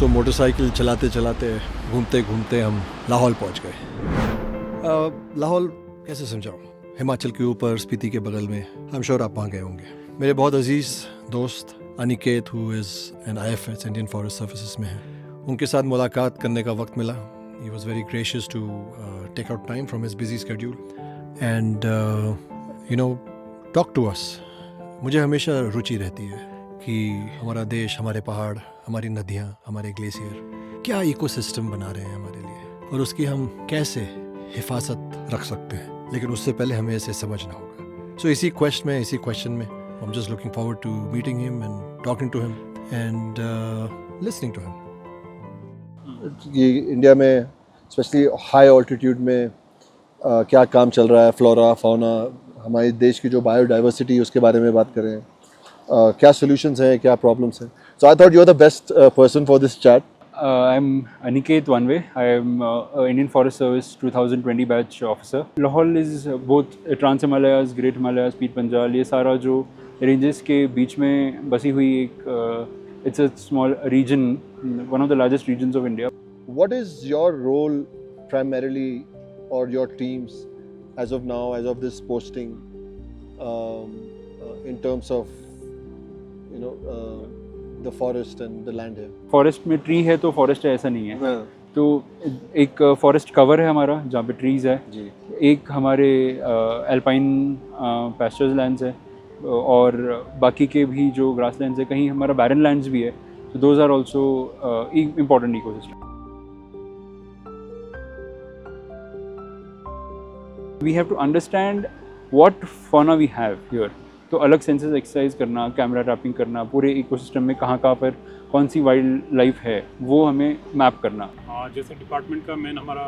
सो motorcycle चलाते चलाते घूमते घूमते हम लाहौल पहुंच गए। लाहौल कैसे समझाऊं? हिमाचल के ऊपर स्पीति के बगल में। आई एम श्योर आप वहाँ गए होंगे। मेरे बहुत अजीज़ दोस्त Aniket who is an IFS Indian forest services में है, उनके साथ मुलाकात करने का वक्त मिला। He was very gracious to take out time from his busy schedule and talk to us. मुझे हमेशा रुचि रहती है कि हमारा देश, हमारे पहाड़, हमारी नदियाँ, हमारे ग्लेशियर क्या इकोसिस्टम बना रहे हैं हमारे लिए, और उसकी हम कैसे हिफाजत रख सकते हैं। लेकिन उससे पहले हमें इसे समझना होगा। सो इसी क्वेश्चन में I am just looking forward to meeting him and talking to him and listening to him. ये इंडिया में स्पेशली हाई ऑल्टीट्यूड में क्या काम चल रहा है, फ्लोरा फौना, हमारे देश की जो बायोडाइवर्सिटी उसके बारे में बात करें, क्या सॉल्यूशंस हैं, क्या प्रॉब्लम्स हैं। So I thought you are the best person for this chat. I'm Aniket Vanve. I am Indian Forest Service 2020 batch officer. Lahaul is both Trans-Himalayas, Great Himalayas, Peet Panjal, ये सारा जो ranges के बीच में बसी हुई एक it's a small region, one of the largest regions of India. What is your role primarily, or your teams as of now, as of this posting, in terms of the forest and the land here? Forest में tree है तो forest है ऐसा नहीं है। तो एक forest cover है हमारा जहाँ पे ट्रीज़ है जी। एक हमारे एल्पाइन पैस्चर्स लैंड्स है और बाकी के भी जो ग्रास लैंड्स है, कहीं हमारा बैरन लैंड्स भी है। तो those are also important ecosystem. We have to understand what fauna we have here. तो अलग सेंसेस एक्सरसाइज करना, कैमरा ट्रैपिंग करना, पूरे इकोसिस्टम में कहाँ कहाँ पर कौन सी वाइल्ड लाइफ है वो हमें मैप करना। जैसे डिपार्टमेंट का मेन हमारा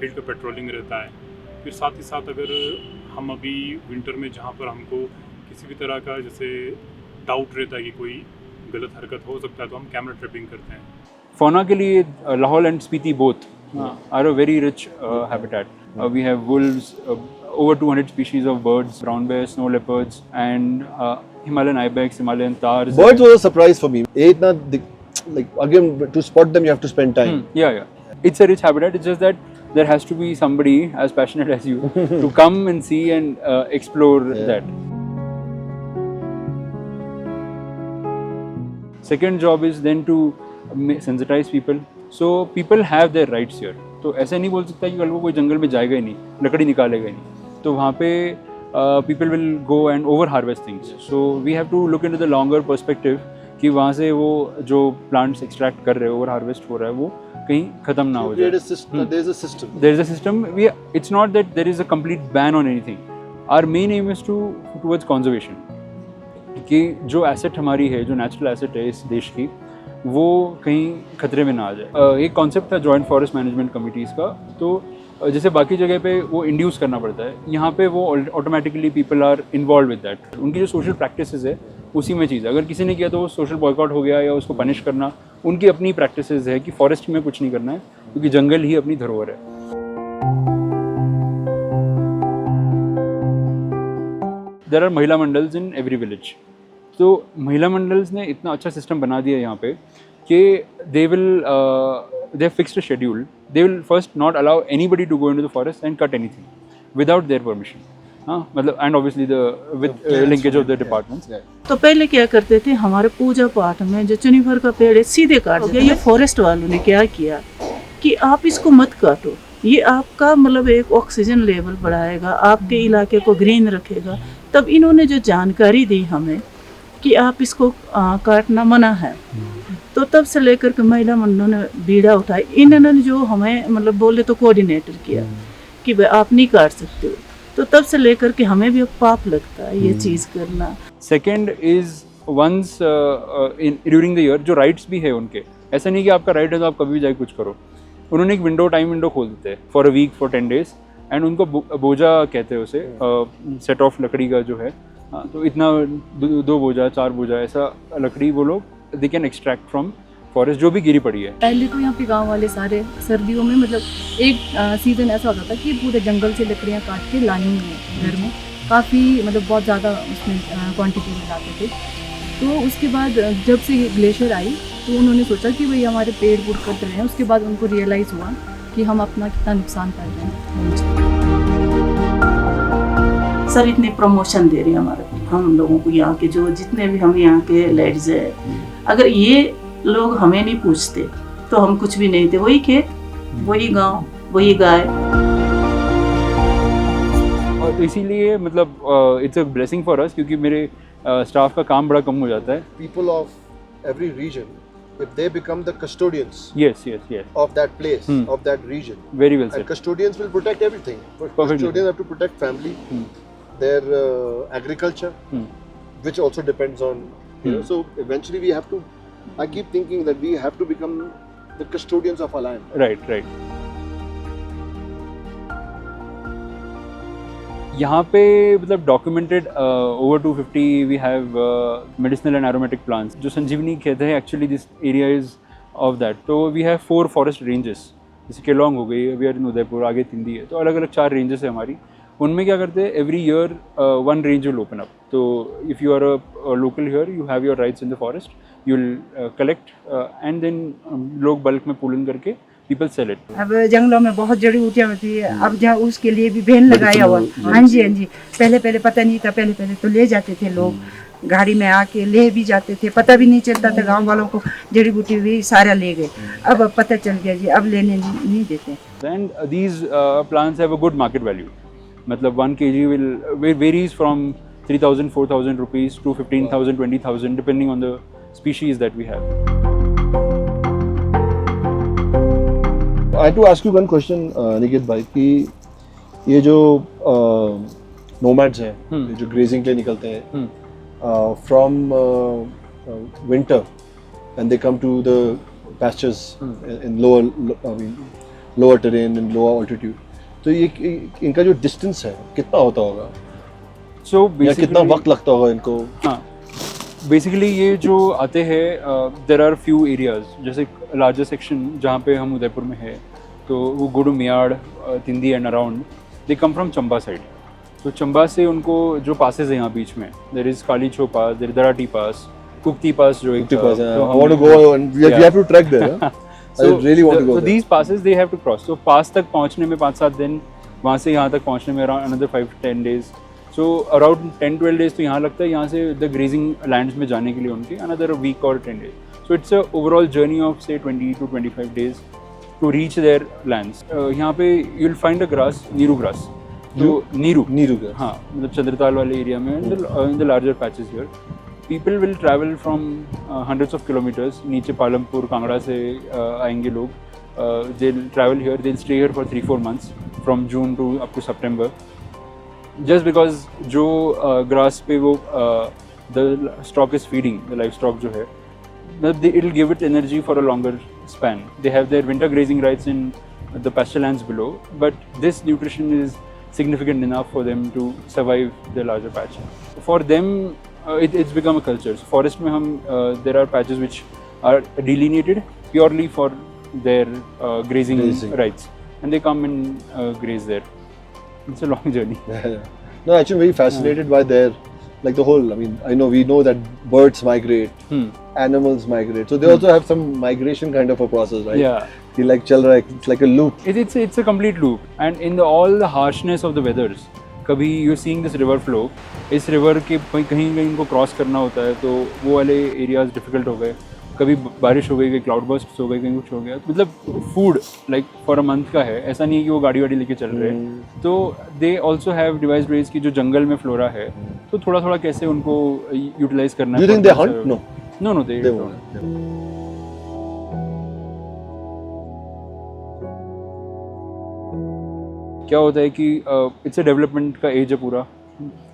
फील्ड का पेट्रोलिंग रहता है। फिर साथ ही साथ अगर हम अभी विंटर में जहाँ पर हमको किसी भी तरह का जैसे डाउट रहता है कि कोई गलत हरकत हो सकता है, तो हम कैमरा ट्रैपिंग करते हैं। फौना के लिए Lahaul and Spiti both are a very rich habitat. We have wolves, over 200 species of birds, brown bears, snow leopards, and Himalayan ibex, Himalayan tars. Birds was a surprise for me. Like again, to spot them you have to spend time. Yeah. It's a rich habitat. It's just that there has to be somebody as passionate as you to come and see and explore that. Second job is then to sensitize people. So people have their rights here. तो ऐसे नहीं बोल सकता कि कल को कोई जंगल में जाएगा ही नहीं, लकड़ी निकालेगा ही नहीं। तो वहाँ पे people will go and over harvest things. So we have to look into the longer perspective कि वहाँ से वो जो plants extract कर रहे हैं, over harvest हो रहा है, वो कहीं ख़त्म ना हो जाए। There is a system. There is a system. It's not that there is a complete ban on anything. Our main aim is towards conservation. कि जो asset हमारी है, जो natural asset है इस देश की, वो कहीं खतरे में ना आ जाए। एक कॉन्सेप्ट था जॉइंट फॉरेस्ट मैनेजमेंट कमिटीज़ का। तो जैसे बाकी जगह पे वो इंड्यूस करना पड़ता है, यहाँ पे वो automatically people are involve with that. उनकी जो सोशल प्रैक्टिसेस है उसी में चीज़ है। अगर किसी ने किया तो वो सोशल बॉयकॉट हो गया या उसको पनिश करना, उनकी अपनी प्रैक्टिसेस है कि फॉरेस्ट में कुछ नहीं करना है क्योंकि जंगल ही अपनी धरोहर है। देयर आर महिला मंडल्स इन एवरी विलेज। तो महिला मंडल्स ने इतना अच्छा सिस्टम बना दिया यहाँ पे कि they have fixed a schedule. They will first not allow anybody to go into the forest and cut anything without their permission. हाँ, मतलब and obviously with linkage of the departments. तो पहले क्या करते थे, हमारे पूजा पाठ में जो चुनीभर का पेड़ है सीधे काट दिया। ये फॉरेस्ट वालों ने क्या किया कि आप इसको मत काटो, ये आपका मतलब एक ऑक्सीजन लेवल बढ़ाएगा, आपके इलाके को ग्रीन रखेगा। तब इन्होंने जो जानकारी दी हमें कि आप इसको काटना मना है, तो तब से लेकर के महिला मंडलों ने बीड़ा उठाई। इन्होंने जो हमें मतलब बोले तो कोऑर्डिनेटर किया कि भाई आप नहीं काट सकते हो। तो तब से लेकर के हमें भी अब पाप लगता है ये चीज़ करना। Second is once during the year जो राइट्स भी है उनके, ऐसा नहीं कि आपका राइट है तो आप कभी भी जाके कुछ करो। उन्होंने एक टाइम विंडो खोल देते हैं for a week, for 10 days, and उनको बोझा कहते हैं उसे, सेट ऑफ लकड़ी का जो है। तो इतना 2 बोझा 4 बोझा ऐसा लकड़ी वो लोग they can extract from forest जो भी गिरी पड़ी है। पहले तो यहाँ पे गांव वाले सारे सर्दियों में मतलब एक सीज़न ऐसा होता था कि पूरे जंगल से लकड़ियाँ काट के लानी है घर में, काफ़ी मतलब बहुत ज़्यादा उसमें क्वांटिटी में लाते थे। तो उसके बाद जब से ग्लेशियर आई तो उन्होंने सोचा कि भाई हमारे पेड़ वुड़ कट रहे हैं, उसके बाद उनको रियलाइज़ हुआ कि हम अपना कितना नुकसान कर रहे हैं। सर इतने प्रमोशन दे रहे हैं हमारे हम लोगों को, यहाँ के जो जितने भी हम यहाँ के लेडीज है, अगर ये लोग हमें नहीं पूछते तो हम कुछ भी नहीं थे। वही खेत, वही गांव, वही गाय। और इसीलिए मतलब it's a blessing for us, क्योंकि मेरे स्टाफ का काम बड़ा कम हो जाता है। People of every region, if they become the custodians Yes. of that place, Hmm. of that region, Very well and said. custodians will protect everything. Perfectly. Custodians have to protect family, their agriculture, which also depends on, you know, so eventually we have to, I keep thinking that we have to become the custodians of our land. Right. यहाँ पे मतलब documented over 250 we have medicinal and aromatic plants. जो संजीवनी खेत है actually this area is of that. तो we have 4 forest ranges, जैसे केलोंग हो गई, वी आर इन उदयपुर, आगे तिंदी है, तो अलग अलग 4 रेंजेस है हमारी। उनमें क्या करते हैं, every year 1 range will open up. तो if you are a local here, you have your rights in the forest, you will collect and then लोग बल्क में पूलन करके people sell it. अब जंगलों में बहुत जड़ी बूटियाँ होती है, अब जहाँ उसके लिए भी वैन लगाया हुआ। हाँ जी, पहले पता नहीं था, पहले तो ले जाते थे लोग, गाड़ी में आके ले भी जाते थे, पता भी नहीं चलता था गांव वालों को, जड़ी बूटी भी सारा ले गए। अब पता चल गया जी, अब लेने नहीं देते। And these plants have a good market value. मतलब 1 kg will varies from 3,000, 4,000 rupees to 15,000, 20,000 depending on the species that we have. I had to ask you one question, Nikit भाई, कि ये जो nomads हैं, ये जो grazing के लिए निकलते हैं, from winter and they come to the pastures in lower terrain and lower altitude, तो ये इनका जो distance है कितना होता होगा, So या basically, कितना वक्त लगता होगा इनको? हाँ, बेसिकली ये जो आते हैं देर आर फ्यू एरियाज, जैसे लार्जर सेक्शन जहाँ पे हम उदयपुर में है, तो वो गुडू Miyar, Tindi and around, they come from Chamba side. तो चंबा से उनको जो पासेज है यहाँ बीच में, देर इज़ कालीछो पास, देर दराटी पास, कुक्ति पास, जो एक I want to go and we have to trek there. I really want to go so there. these passes they have to cross. So पास तक पहुँचने में 5-7 दिन, वहाँ से यहाँ तक पहुँचने में around another 5-10 days. So around 10-12 days तो यहाँ लगता है, यहाँ से the grazing lands में जाने के लिए उनके another week or 10 days. So it's a overall journey of say 20 to 25 days to reach their lands. यहाँ पे you'll find a grass, Neeru grass. तो नीरू grass. हाँ, मतलब चंद्रताल वाले एरिया में in the larger patches here. People will travel from hundreds of kilometers. नीचे पालमपुर, कांगड़ा से आएंगे लोग. They'll travel here. They'll stay here for 3-4 months from June to up to September. Just because जो grass पे वो the stock is feeding, the livestock जो है, it'll give it energy for a longer span. They have their winter grazing rights in the pasture lands below, but this nutrition is significant enough for them to survive the larger patch. For them, it's become a culture. So forest में हम there are patches which are delineated purely for their grazing rights, and they come and graze there. It's a long journey. No, actually very fascinated by their, like the whole, I mean, I know, we know that birds migrate, animals migrate, so they also have some migration kind of a process, right? Yeah. Like चल रहा है, it's like a loop. It's a complete loop, and in all the harshness of the weathers, कभी you're seeing this river flow, इस river के कहीं इनको cross करना होता है, तो वो वाले एरियाज डिफिकल्ट हो गए, कभी बारिश हो गई, कहीं क्लाउड बर्स्ट हो गई, कहीं कुछ हो गया, मतलब food like for a month का है, ऐसा नहीं है कि वो गाड़ी वाड़ी लेके चल रहे हैं। तो they also have devised ways की जो जंगल में फ्लोरा है, तो थोड़ा थोड़ा कैसे उनको यूटिलाइज करना है। Do you think they hunt? No. No, they They don't. won't. क्या होता है कि इट्स अ डेवलपमेंट का एज है पूरा,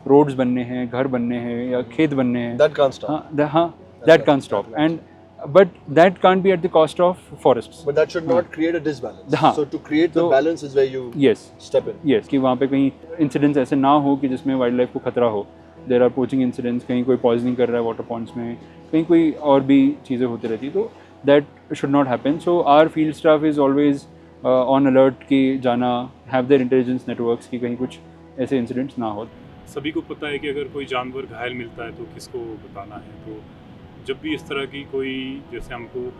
रोड्स बनने हैं, घर बनने हैं या खेत बनने हैं, That can't stop. हाँ, that can't stop, and but that can't be at the cost of forests. But that should not create a disbalance. हाँ. So to create the So- balance is where you Yes. step in. Yes, कि वहाँ पे कहीं incidents ऐसे ना हो कि जिसमें वाइल्ड लाइफ को खतरा हो। देर आर पोचिंग इंसिडेंट्स, कहीं कोई पॉइजनिंग कर रहा है वाटर पॉन्ड्स में, कहीं कोई और भी चीज़ें होती रहती, तो that should not happen. So our field staff is always on alert कि जाना, हैव देयर इंटेलिजेंस नेटवर्क्स कि कहीं कुछ ऐसे इंसिडेंट्स ना हो। सभी को पता है कि अगर कोई जानवर घायल मिलता है तो किसको बताना है, तो जब भी इस तरह की कोई, जैसे हमको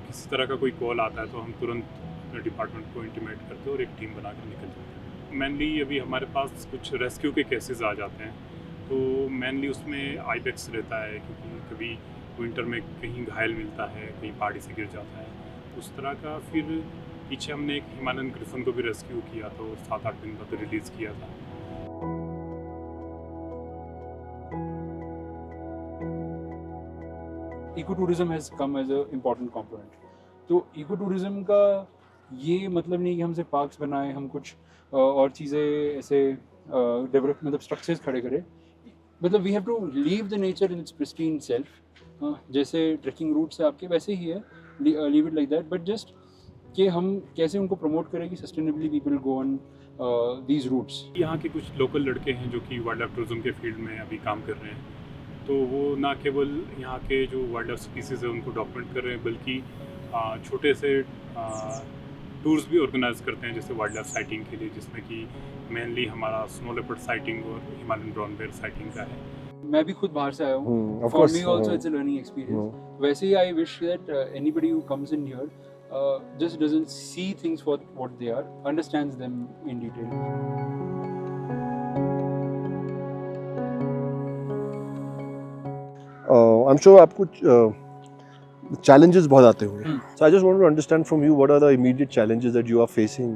किसी तरह का कोई कॉल आता है तो हम तुरंत अपने डिपार्टमेंट को इंटीमेट करते हैं और एक टीम बना कर निकल जाते हैं। मेनली अभी हमारे पास कुछ रेस्क्यू के केसेस आ जाते हैं, तो मेनली उसमें आईबेक्स रहता है, क्योंकि कभी विंटर में कहीं घायल मिलता है, कहीं पहाड़ी से गिर जाता है, उस तरह का। फिर पीछे हमने एक हिमालयन ग्रिफन को भी रेस्क्यू किया था और 7-8 दिन बाद रिलीज़ किया था। Eco tourism has come as a important component. तो इको टूरिज्म का ये मतलब नहीं कि हम सिर्फ पार्क्स बनाएं, हम कुछ और चीज़ें ऐसे डेवलप मतलब स्ट्रक्चर्स खड़े करें। मतलब we have to leave the nature in its pristine self. जैसे ट्रैकिंग रूट्स है आपके, वैसे ही है, leave it like that, but just कि हम कैसे उनको प्रमोट करें कि sustainably people go on these routes. यहाँ के कुछ लोकल लड़के हैं जो कि वाइल्ड लाइफ टूरिज्म के फील्ड में अभी काम कर रहे हैं, तो वो ना केवल यहाँ के जो वाइल्ड लाइफ स्पीसीज है उनको डॉक्यूमेंट कर रहे हैं, बल्कि छोटे से टूर्स भी ऑर्गेनाइज करते हैं, जैसे वाइल्ड लाइफ साइटिंग के लिए, जिसमें कि मेनली हमारा स्नो लेपर्ड साइटिंग और हिमालयन ब्राउन बेयर साइटिंग का है। मैं भी खुद बाहर से आया हूँ, of for course, me also it's a learning experience. वैसे ही I wish that anybody who comes in here just doesn't see things for what they are, understands them in detail. I'm sure आपको challenges बहुत आते होंगे. So I just want to understand from you what are the immediate challenges that you are facing,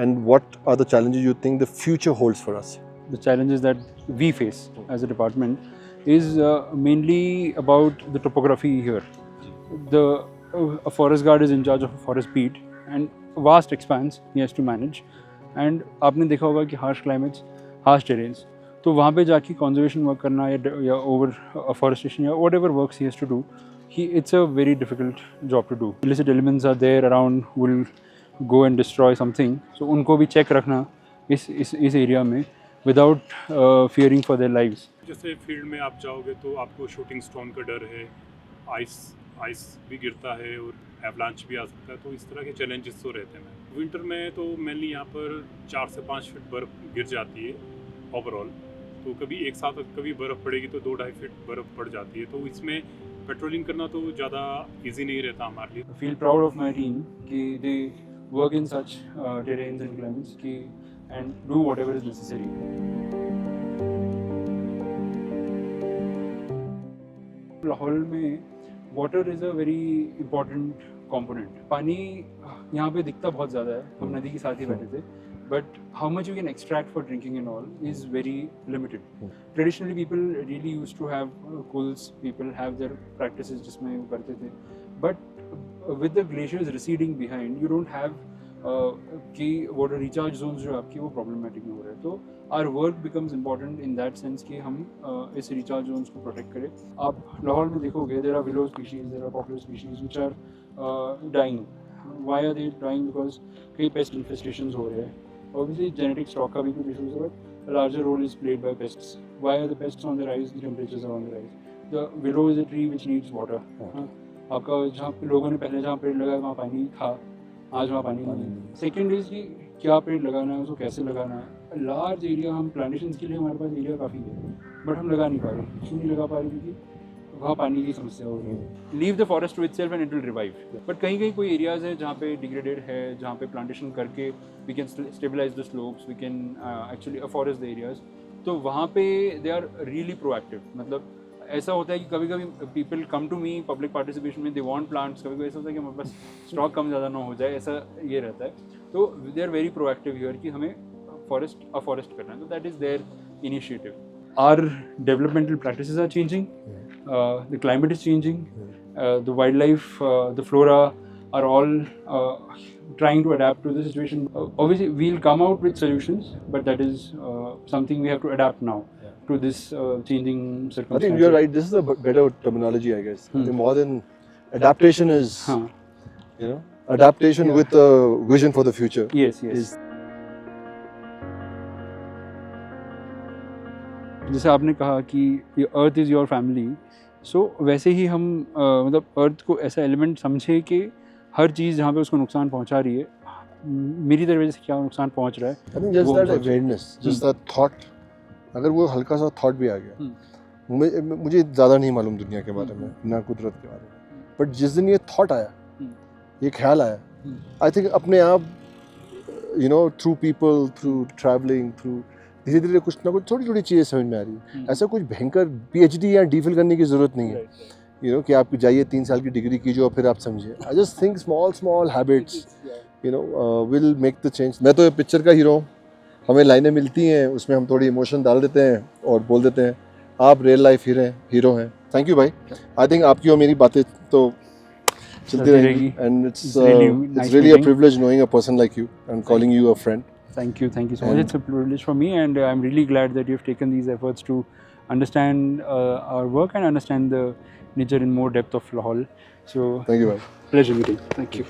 and what are the challenges you think the future holds for us? The challenges that we face as a department is mainly about the topography here. A forest guard is in charge of a forest beat and vast expanse he has to manage, and आपने देखा होगा कि harsh climates, harsh terrains, तो वहाँ पे जाके conservation work करना या over afforestation या whatever works he has to do, it's a very difficult job to do. Illicit elements are there around, will go and destroy something, so उनको भी check रखना इस area में without fearing for their lives. जैसे field में आप जाओगे तो आपको शूटिंग स्टोन का डर है, आइस भी गिरता है और एवलांच भी आ सकता है, तो इस तरह के चैलेंजेस तो रहते हैं। विंटर में तो मेनली यहाँ पर 4 से 5 फीट बर्फ़ गिर जाती है ओवरऑल, तो कभी एक साथ कभी बर्फ़ पड़ेगी तो 2-2.5 फीट बर्फ़ पड़ जाती है, तो इसमें पेट्रोलिंग करना तो ज़्यादा इजी नहीं रहता हमारे लिए। I feel proud of my team कि they work in such terrains and climates कि and do whatever is necessary. Lahaul में water is a very important component. पानी यहाँ पे दिखता बहुत ज़्यादा है, हम नदी के साथ ही बैठे थे, but how much you can extract for drinking and all is very limited. Traditionally people really used to have kuhls, people have their practices जिसमें वो करते थे, but with the glaciers receding behind you don't have कि water recharge zones जो आपकी वो problematic में हो रहे हैं। तो our work becomes important in that sense कि हम इस रिचार्ज जोन्स को प्रोटेक्ट करें। आप लाहौल में देखोगे there are willow species, there are poplar species which are dying. Why are they dying? Because कई पेस्ट इन्फेस्टेशंस हो रहे हैं। ऑब्वियसली जेनेटिक स्टॉक का भी कुछ इशूज है, but a larger role is played by pests. Why are the pests on the rise? The temperatures are on the rise. The willow is a tree which needs water. आपका जहाँ पे लोगों ने पहले जहाँ पेड़ लगाया वहाँ पानी था, आज वहाँ पानी नहीं है। सेकेंड इज कि क्या पेड़ लगाना है, उसको कैसे लगाना है। लार्ज एरिया, हम प्लांटेशंस के लिए हमारे पास एरिया काफ़ी है, बट हम लगा नहीं पा रहे। क्यों नहीं लगा पा रहे? क्योंकि वहाँ पानी की समस्या हो रही है। Leave the forest to itself and it will revive. But कहीं कहीं कोई एरियाज़ है जहाँ पे डिग्रेडेड है, जहाँ पे प्लांटेशन करके we can stabilise the slopes, we can actually afforest the areas, तो वहाँ पे दे आर रियली प्रोएक्टिव। मतलब ऐसा होता है कि कभी कभी people come to me public participation में, दे वांट प्लांट्स। कभी कभी ऐसा होता है कि हमारे पास स्टॉक कम ज़्यादा ना हो जाए, ऐसा ये रहता है। तो they are very proactive here कि हमें फॉरेस्ट अफॉरेस्ट करना है, तो that is their initiative. Our developmental practices are changing, the climate is changing, the wild life, the flora are all trying to adapt to the situation. Obviously, we'll come out with solutions, but that is something we have to adapt now to this changing circumstances. I think you're right. This is a better terminology, I guess. I think more than adaptation is, adaptation with a vision for the future. Yes, yes. जैसे आपने कहा कि earth is your family, सो वैसे ही हम मतलब अर्थ को ऐसा element समझे कि हर चीज़ जहाँ पे उसको नुकसान पहुँचा रही है, मेरी तरफ से क्या नुकसान पहुँच रहा है। I think just that awareness, just that thought, अगर वो हल्का सा thought भी आ गया, मुझे ज़्यादा नहीं मालूम दुनिया के बारे में, ना कुदरत के बारे में, बट जिस दिन ये थॉट आया, ये ख्याल आया, आई थिंक अपने आप you know through people, through travelling, through धीरे धीरे कुछ ना कुछ छोटी छोटी चीज़ें समझ में आ रही है। ऐसा कुछ भयंकर PhD या DPhil करने की ज़रूरत नहीं है, यू नो, कि आप जाइए 3 साल की डिग्री कीजिए और फिर आप समझिए। I just think small habits you know will make the change. मैं तो पिक्चर का हीरो हूँ, हमें लाइनें मिलती हैं, उसमें हम थोड़ी इमोशन डाल देते हैं और बोल देते हैं। आप रियल लाइफ हीरो हैं। थैंक यू भाई। आई थिंक आपकी और मेरी बातें तो चलती रहेगी, and it's really a privilege knowing a person like you and calling you a friend. Thank you so much. It's a privilege for me, and I'm really glad that you've taken these efforts to understand our work and understand the nature in more depth of Lahaul. So thank you भाई। pleasure meeting. Thank you.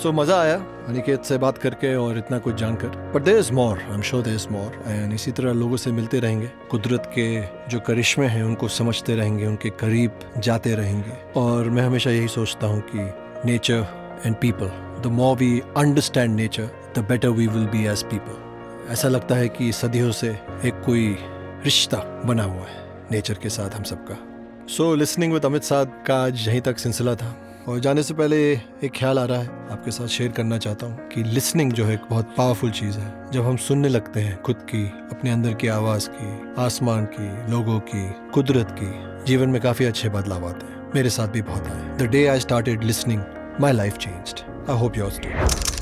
सो मज़ा आया अनिकेत से बात करके और इतना कुछ जानकर, but there is more, I am sure there is more, and इसी तरह लोगों से मिलते रहेंगे, कुदरत के जो करिश्मे हैं उनको समझते रहेंगे, उनके करीब जाते रहेंगे। और मैं हमेशा यही सोचता हूँ कि nature and people, the more we understand nature the better we will be as people. ऐसा लगता है कि सदियों से एक कोई रिश्ता बना हुआ है नेचर के साथ हम सबका। सो लिसनिंग विद अमित साध का आज यहीं तक सिलसिला था, और जाने से पहले एक ख्याल आ रहा है आपके साथ शेयर करना चाहता हूँ कि लिसनिंग जो है एक बहुत पावरफुल चीज़ है। जब हम सुनने लगते हैं खुद की, अपने अंदर की आवाज़ की, आसमान की, लोगों की, कुदरत की, जीवन में काफ़ी अच्छे बदलाव आते हैं। मेरे साथ भी बहुत आए। The day I started listening, my life changed. I hope yours to.